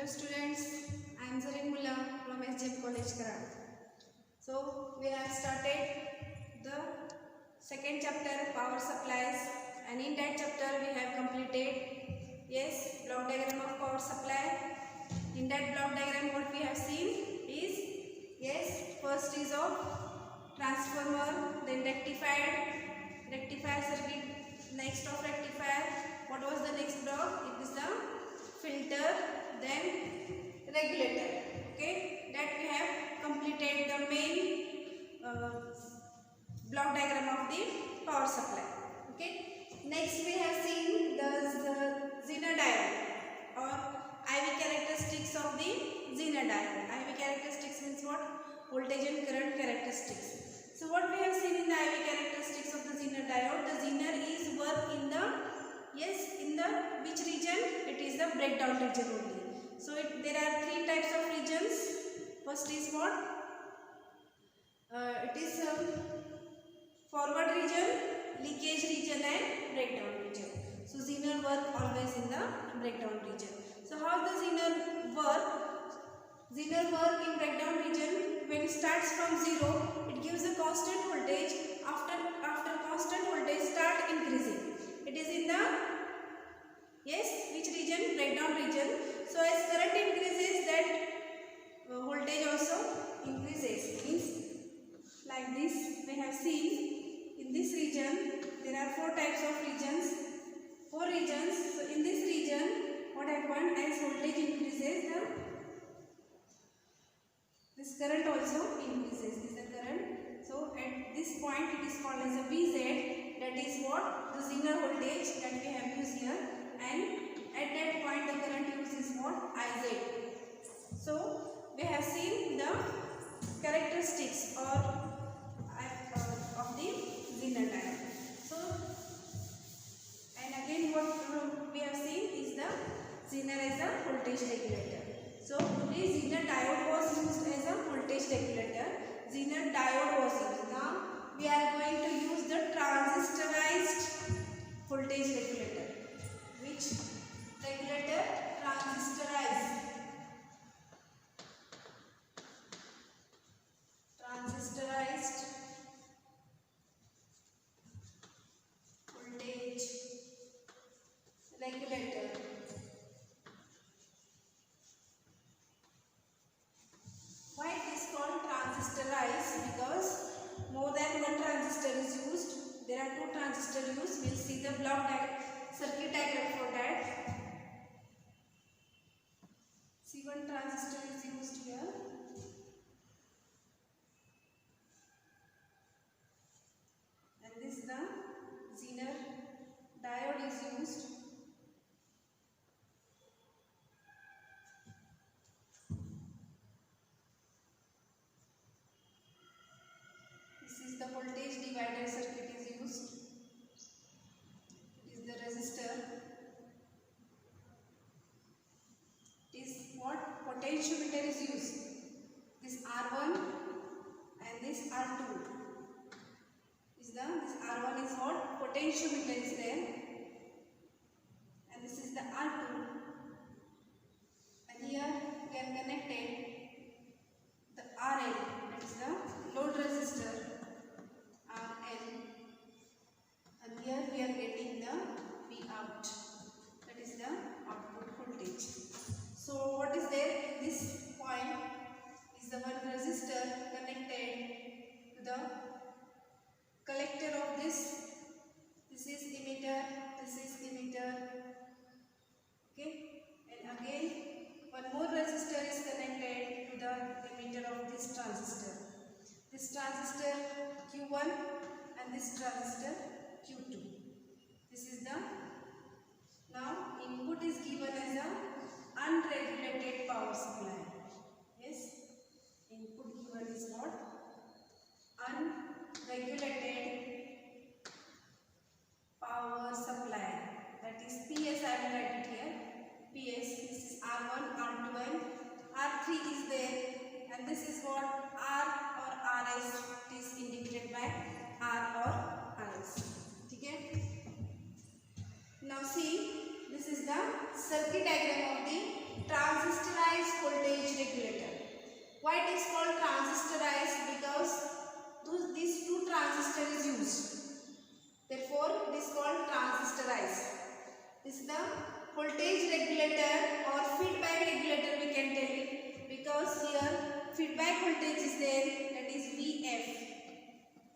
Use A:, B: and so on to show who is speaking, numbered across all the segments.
A: students, I am Zareen Mullah from SJM College Karad. So we have started the second chapter, power supplies, and in that chapter we have completed block diagram of power supply. In that block diagram what we have seen is first is of transformer, then rectifier circuit, next of rectifier. What was the next block? It is the filter, then regulator. Okay, that we have completed the main block diagram of the power supply. Okay, next we have seen the Zener diode or IV characteristics of the Zener diode. IV characteristics means what? Voltage and current characteristics. So what we have seen in the IV characteristics of the Zener diode, the Zener is work in the which region? It is the breakdown region only. So there are three types of regions. First is what? It is forward region, leakage region and breakdown region. So Zener work always in the breakdown region. So how the Zener work? Zener work in breakdown region. When it starts from 0, it gives a constant voltage. After constant voltage start increasing. It is in the which region? Breakdown region. So as current increases, that voltage also increases. Means like this we have seen in this region there are four types of regions. Four regions. So in this region what happened, as voltage increases, this current also increases. This is the current. So at this point it is called as a VZ. That is what? The Zener voltage that we have used here. And at that point the current used is what? IZ. So we have seen the characteristics of the Zener diode. So and again what we have seen is the Zener as a voltage regulator. So only Zener diode was used as a voltage regulator. Zener diode was used. Now we are going to use the transistorized voltage regulator. Which regulator? Transistorized voltage regulator. Why it is called transistorized? Because more than one transistor is used. There are two transistors used. We will see the circuit diagram for that. See, one transistor is used here. And this the Zener diode is used. This is the voltage divider circuit is used. It is the resistor. It is what? Potentiometer is used. This R1 and this R2. This R1 is what? Potentiometer is there. And this is the R2. And here we are connected the RL. That is the load resistor. RL. And here we are getting the V out. That is the output voltage. So what is there in this point is the one resistor connected to the collector of this. This is emitter, this is emitter. Okay, and again one more resistor is connected to the emitter of this transistor. This transistor Q1 and this transistor Q2. This is the now input is given as a unregulated power supply. Yes, input given is what? Unregulated power supply. That is PS. I will write it here. PS. This is R1, R2 and R3 is there. And this is what? R or RS. It is indicated by R or RS. Okay. Now see, this is the circuit diagram of the transistor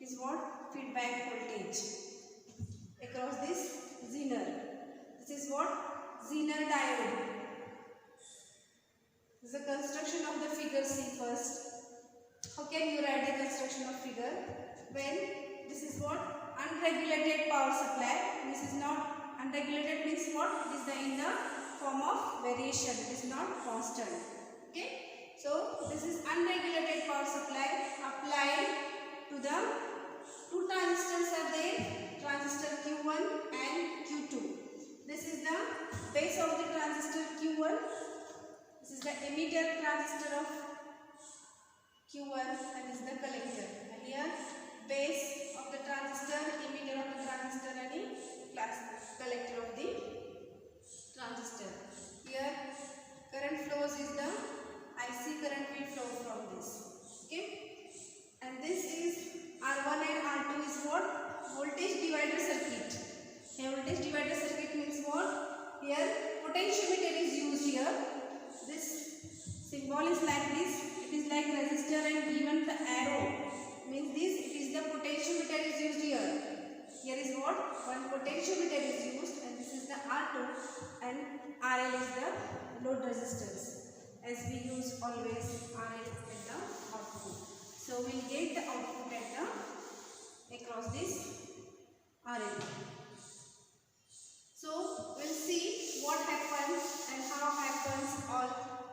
A: is what? Feedback voltage across this Zener. This is what? Zener diode. This is the construction of the figure C first. How can you write the construction of figure? When this is what? Unregulated power supply. This is not unregulated means what? It is in the form of variation. It is not constant. Okay. So this is unregulated power supply applied to the two transistors are there. Transistor Q1 and Q2. This is the base of the transistor Q1. This is the emitter transistor of Q1 and this is the collector. And here base of the transistor, emitter of the transistor and collector of the transistor. Here current flows is the IC current will flow from this. Okay. And this is R1 and R2 is what? Voltage divider circuit. Here voltage divider circuit means what? Here potentiometer is used here. This symbol is like this. It is like resistor and given the arrow. Means this, it is the potentiometer is used here. Here is what? One potentiometer is used and this is the R2 and RL is the load resistance. As we use always RL at the output. So we will get the output at the across this RL. So we will see what happens and how happens all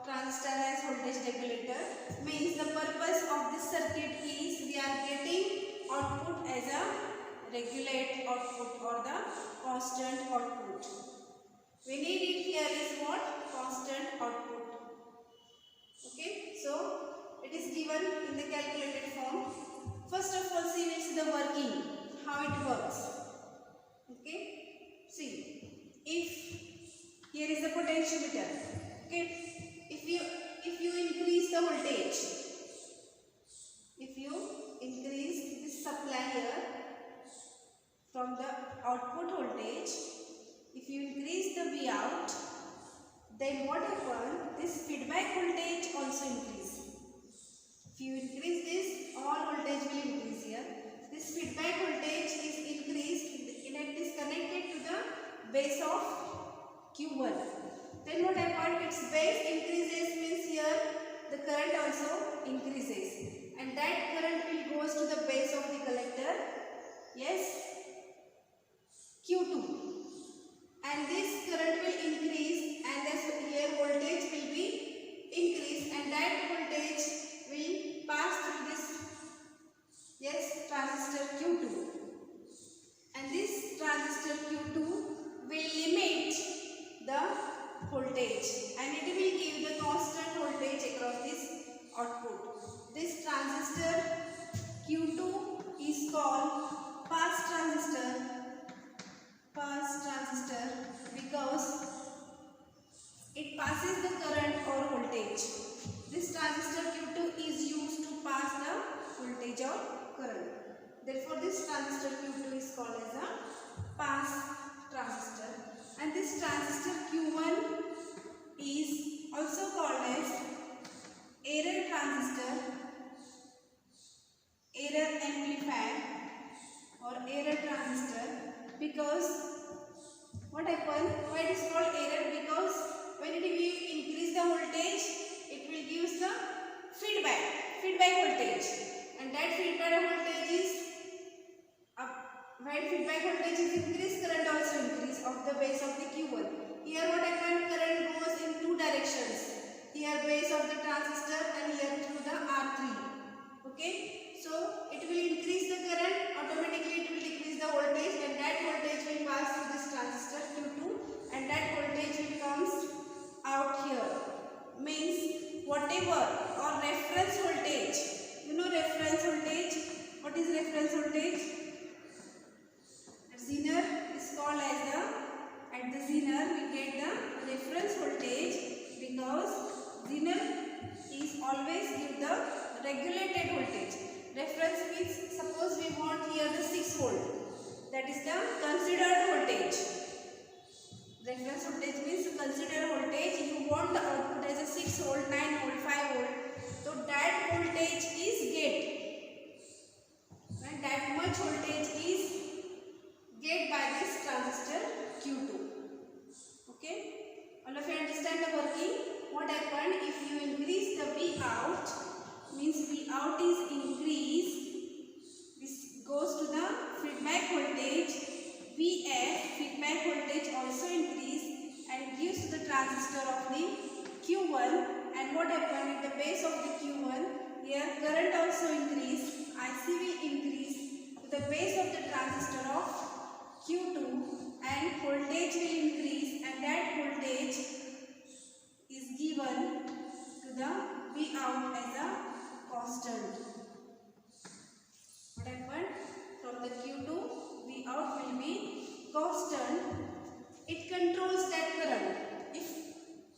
A: transistor as voltage regulator. Means the purpose of this circuit is we are getting output as a regulate output or the constant output. We need it here is what? Constant output. Okay, so it is given in the calculated form. First of all, see it's the working, how it works. Okay, see if here is the potentiometer. Okay, if you increase the voltage, if you increase this supply here from the output voltage, if you increase the V out, then what happens? This feedback voltage also increase. If you increase this, all voltage will increase here. This feedback voltage is increased and it is connected to the base of Q1. Then what happens? Its base increases means here the current also increases. And that current will goes to the base of the collector. Yes. Q2. And this current will increase and this here voltage will be increased and that voltage will pass through this transistor Q2 and this transistor Q2 will limit the voltage and it will give the constant voltage across this output. This transistor Q2 is called pass transistor because it passes the current or voltage. This transistor Q2 is used to pass the voltage or current. Therefore, this transistor Q2 is called as a pass transistor. And this transistor Q1 is also called as error transistor, error amplifier or error transistor because what happens? Why it is called error? Because when it will increase the voltage, it will give the feedback voltage, and that feedback voltage is when feedback voltage is increased, current also increase of the base of the Q1. Here what happens? Current goes in two directions. Here base of the transistor and here through the R3. Okay, so it will increase the current, automatically it will decrease the voltage, and that voltage will pass through this transistor Q2 and that voltage will comes out here. Means whatever or reference voltage, you know reference voltage. What is reference voltage? Zener is called as the, at the Zener we get the reference voltage because Zener is always give the regulated voltage. Reference means suppose we want here the 6 volt, that is the considered voltage. Reference voltage means considered voltage, you want the output as a 6 volt, 9 volt, 5 volt, so that voltage is gate and that what happened at the base of the Q1, here current also increase, IC will increase to the base of the transistor of Q2 and voltage will increase, and that voltage is given to the Vout as a constant. What happened? From the Q2, Vout will be constant. It controls that current. If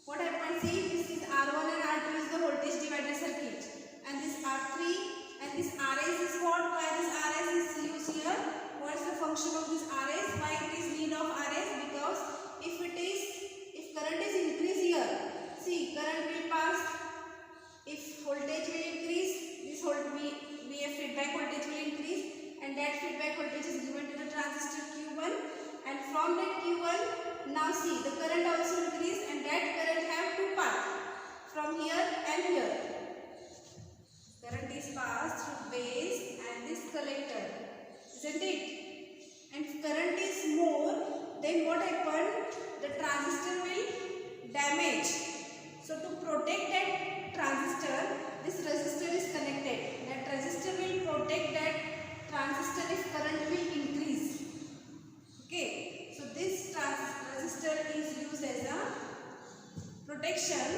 A: what happens, see, this is R1 and R2 is the voltage divider circuit, and this R3 and this RS is what? Why this RS is used here? What is the function of this RS? Why it is need of RS? Because if current is increased here, see, current will pass. If voltage will increase, this VF feedback voltage will increase, and that feedback voltage is given to the transistor Q1, and from that Q1, now see, the current also increase, and that current have two paths from here and here. Current is passed through base and this collector, isn't it? And if current is more, then what happened? The transistor will damage. So to protect that transistor, this resistor is connected. That resistor will protect that transistor if current will increase. Okay, so this resistor is used as a protection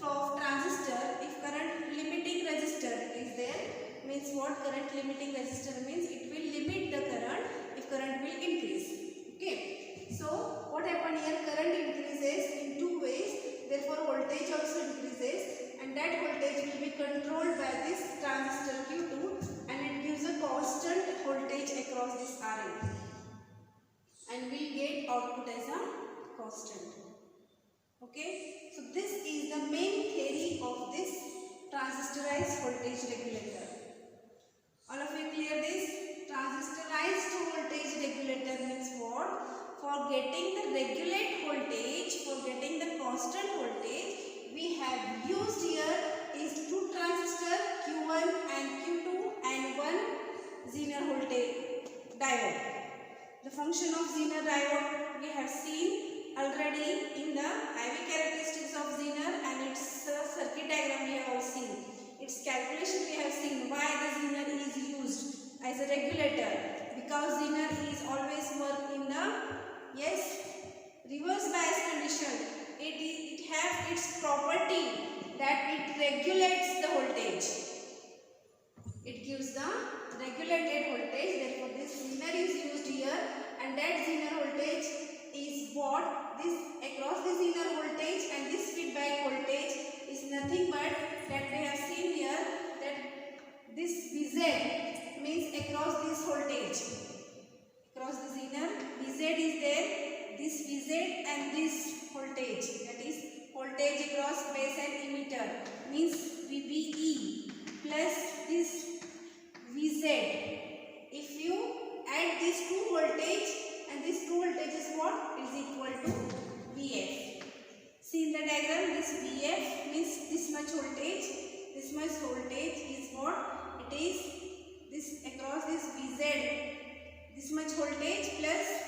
A: of transistor. If current limiting resistor is there, means what? Current limiting resistor means it will limit the current if current will increase. Okay, so what happened here? Current increases in two ways, therefore voltage also increases, and that voltage will be controlled by this transistor Q2, and it gives a constant voltage across this RN, and we get output as a constant. Okay, so this is the main theory of this transistorized voltage regulator. All of you clear this? Transistorized voltage regulator means what? For getting the regulate voltage, for getting the constant voltage, we have used here is two transistor Q1 and Q2 and one Zener voltage diode. The function of Zener diode we have seen already in the IV characteristics of Zener, and its circuit diagram we have all seen. Its calculation we have seen. Why the Zener is used as a regulator? Because Zener is always work in the reverse bias condition. It has its property that it regulates the voltage. It gives the regulated voltage. Therefore, this Zener is used here, and that Zener voltage is what? This across the Zener voltage and this feedback voltage is nothing but that we have seen here, that this Vz means across this voltage. Across the Zener, Vz is there. This Vz and this voltage, that is voltage across base and emitter, means VBE plus this Vz. If you add these two voltage, and this two voltage is what? Is equal to Vf. See in the diagram, this Vf means this much voltage. This much voltage is what? It is this across this Vz, this much voltage plus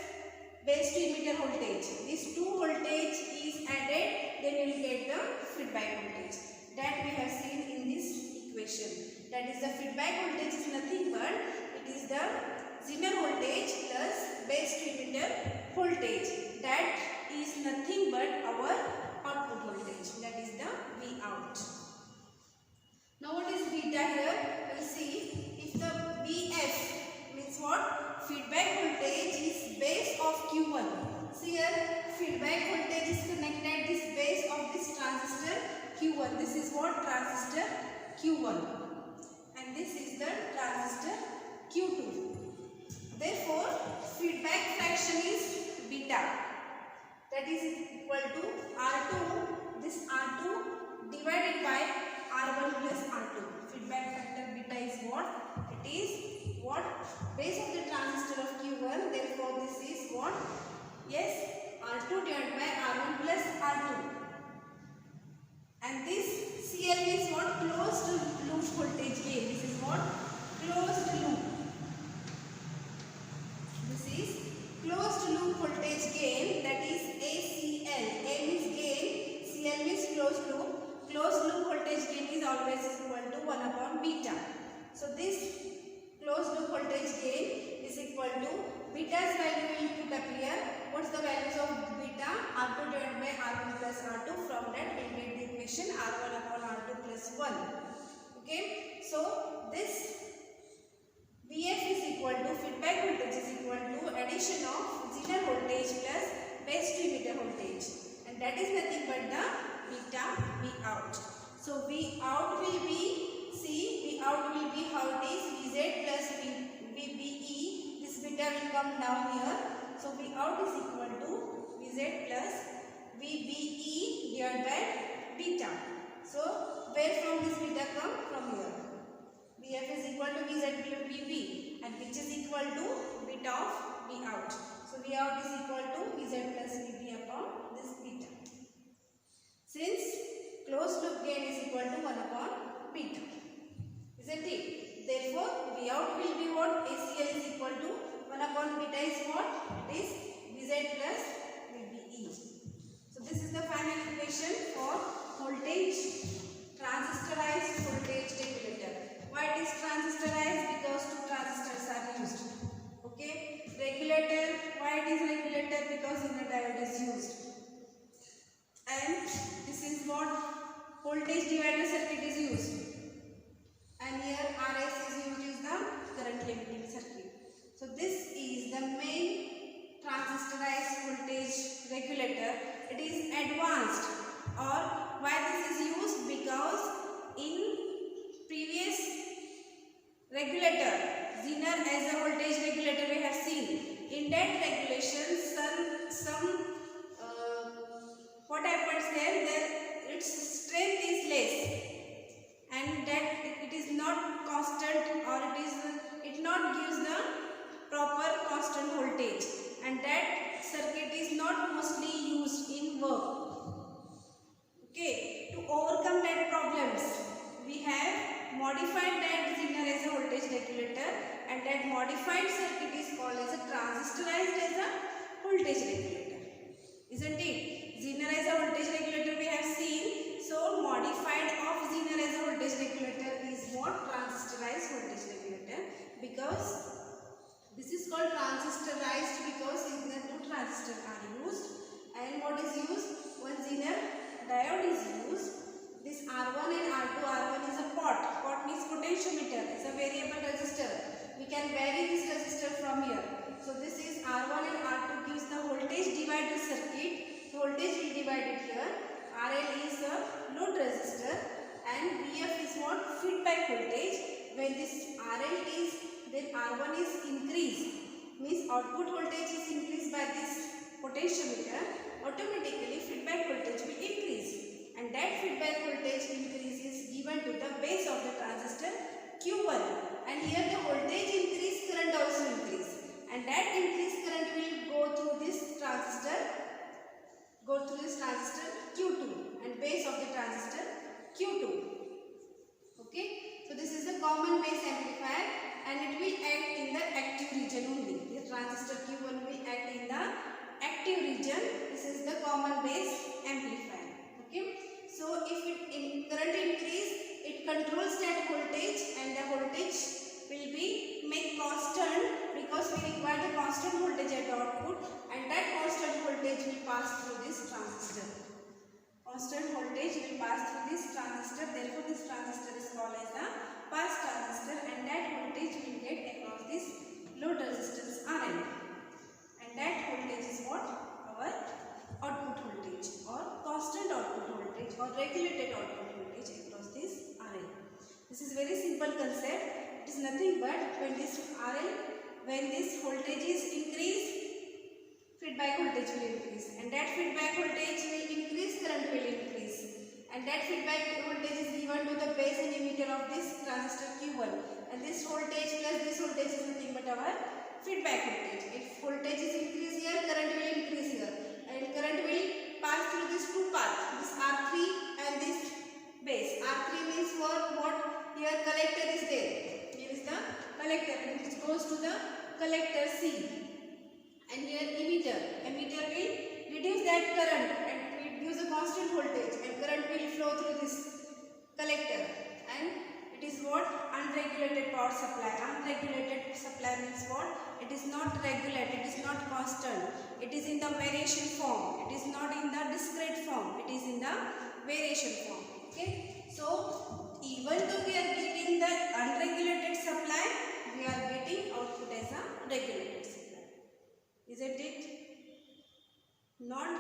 A: base to emitter voltage. This two voltage is added, then you will get the feedback voltage. That we have seen in this equation. That is, the feedback voltage is nothing but it is the Zener voltage plus base to emitter voltage. That is nothing but our output voltage. That is the Vout. Now what is beta here? We will see. If the Vf means what? Feedback voltage is base of Q1. See here, feedback voltage is connected this base of this transistor Q1. This is what? Transistor Q1. And this is the transistor Q2. Therefore, feedback fraction is beta. That is equal to R2. This R2 divided by R1 plus R2. Feedback factor beta is what? It is what? Base of the transistor of Q1. Therefore, this is what? Yes, R2 divided by R1 plus R2. And this CL is what? Closed loop voltage gain. This is what? Closed loop. This is closed loop voltage gain, that is ACL. A means gain, CL means closed loop. closed loop voltage gain is always equal to 1 upon beta. So this closed loop voltage gain is equal to beta's value will put up here. What's the values of beta? R2 divided by R1 plus R2. From that we will get the equation R1 upon R2 plus 1. Okay. So this VF is equal to feedback voltage is equal to addition of Zener voltage plus base to emitter voltage, and that is nothing but the beta V out. So V out will be V out will be how it is Vz plus VBE. This beta will come down here. So V out is equal to Vz plus VBE divided by beta. So where from this beta come? From here. Vf is equal to Vz plus Vb, and which is equal to beta of V out. So V out is equal to Vz plus Vb upon this beta. Since closed loop gain is equal to 1 upon beta, isn't it? Therefore, V out will be what? ACL is equal to 1 upon beta is what? It is Vz plus Vbe. So this is the final equation for voltage, transistorized voltage regulator. Why it is transistorized? Because two transistors are used. Okay. Regulator. Why it is regulator? Because Zener diode is used. And this is what voltage divider circuit is used. And here RS is used is the current limiting circuit. So this is the main transistorized voltage regulator. It is advanced. Or why this is used? Because in previous regulator, Zener as a voltage regulator we have seen. In that regulation, what happens there? Its strength is less, and that it is not constant, or it not gives the proper constant voltage, and that circuit is not mostly used in work. Okay, to overcome that problems, we have modified that Zener as a voltage regulator, and that modified circuit is called as a transistorized as a voltage regulator. Isn't it? Zener as a voltage regulator we have seen. So modified of Zener as a voltage regulator is what? Transistorized voltage regulator. Because this is called transistorized because Zener two transistors are used. And what is used? One Zener diode is used. This R1 and R2. R1 is a pot. Pot means potentiometer. It's a variable resistor. We can vary this resistor from here. So this is R1 and R2 gives the voltage divider circuit. So voltage will divide it here. RL is a load resistor, and Vf is what? Feedback voltage. When this RL is, then R1 is increased. Means output voltage is increased by this potentiometer. Automatically feedback voltage will increase, and that feedback voltage increase is given to the base of the transistor Q1, and here the voltage increase, current also increase, and that increased current will go through this transistor Q2, and base of the transistor Q2. Okay, so this is the common base amplifier, and it will act in the active region only. The transistor Q1 will act in the active region. This is the common base amplifier. Okay, so if current increase, it controls that voltage, and the voltage will be made constant because we require the constant voltage at output, and that constant voltage will pass through this transistor. Constant voltage will pass through this transistor. Therefore, this transistor is called as the pass transistor, and that voltage will get across this load resistance RL, and that voltage is what? Our output voltage, or constant output voltage, or regulated output voltage across this RL. This is very simple concept. It is nothing but when this voltage is increased, feedback voltage will increase, and that feedback voltage will increase, current will increase, and that feedback voltage is given to the base and emitter of this transistor Q1, and this voltage plus this voltage is nothing but our feedback voltage. If voltage is increased here, current will increase here, and current will pass through these two paths, this R3 and this base. R3 means what? Here collector is there. Here is the collector, which goes to the collector C. And here emitter will reduce that current, and it gives a constant voltage, and current will flow through this power supply. Unregulated supply means what? It is not regular, it is not constant. It is in the variation form. It is not in the discrete form. It is in the variation form. Okay. So even though we are getting the unregulated supply, we are getting output as a regulated supply. Isn't it? Not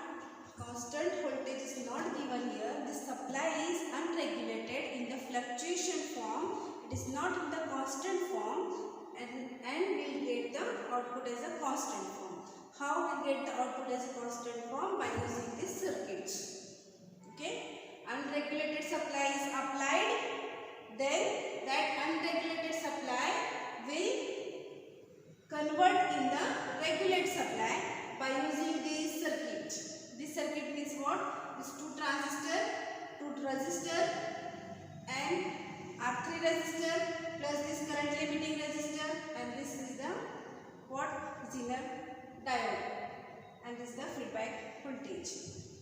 A: constant voltage is not given here. The supply is unregulated in the fluctuation form. It is not in the constant form, and we will get the output as a constant form. How we get the output as a constant form? By using this circuit. Okay. Unregulated supply is applied, then that unregulated supply will convert in the regulated supply by using this circuit. This circuit means what? This two transistor, two resistor, and R3 resistor plus this current limiting resistor, and this is the what? Zener diode, and this is the feedback voltage.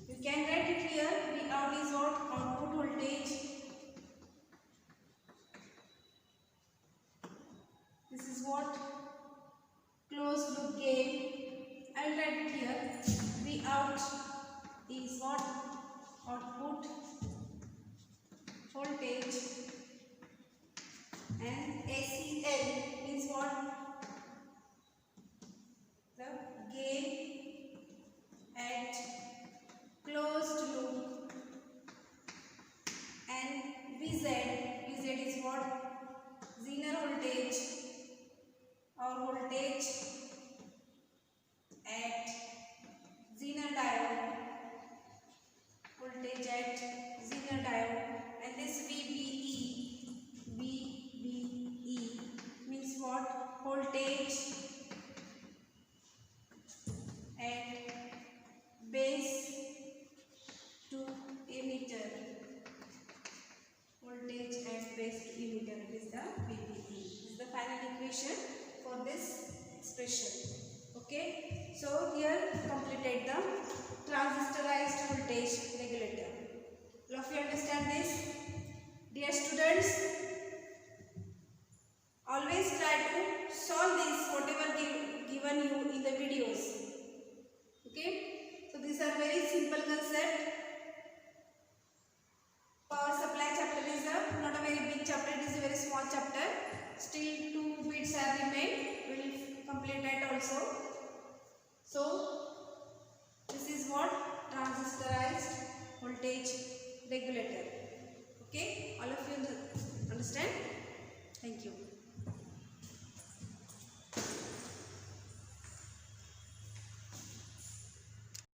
A: You can write it here. V out is what? Output voltage. This is what? Closed loop gain. I will write it here. V out is what? Output voltage, and ACL means what? The gain at closed loop, and VZ is what? Zener voltage or voltage at Zener diode, voltage at Zener diode, and this VBE means what? Voltage at base to emitter, voltage at base to emitter. It is the VBE. This is the final equation for this expression. Okay, so here completed the transistorized voltage regulator. All of you understand this? Dear students, always try to solve this whatever given you in the videos. Okay, so these are very simple concept. Power supply chapter is not a very big chapter, it is a very small chapter. Still 2 bits are remain. We will complete that also. So this is what? Transistorized voltage regulator. Okay, all of you understand? Thank you.